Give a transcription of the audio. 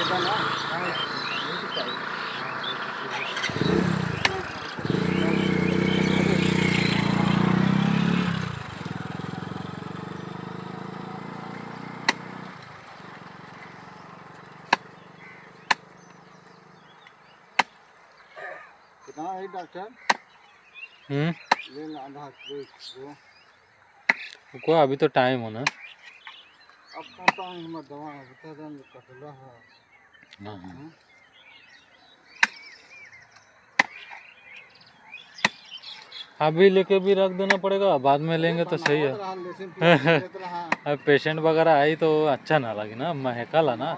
कितना है डॉक्टर? ले आधा दो। को अभी तो टाइम हो ना। अब कहता हूँ मैं दवा बता दें कटला है। हाँ अभी लेके भी रख देना पड़ेगा, बाद में लेंगे तो सही है। अब पेशेंट वगैरह आई तो अच्छा ना लगे ना, महकला ना।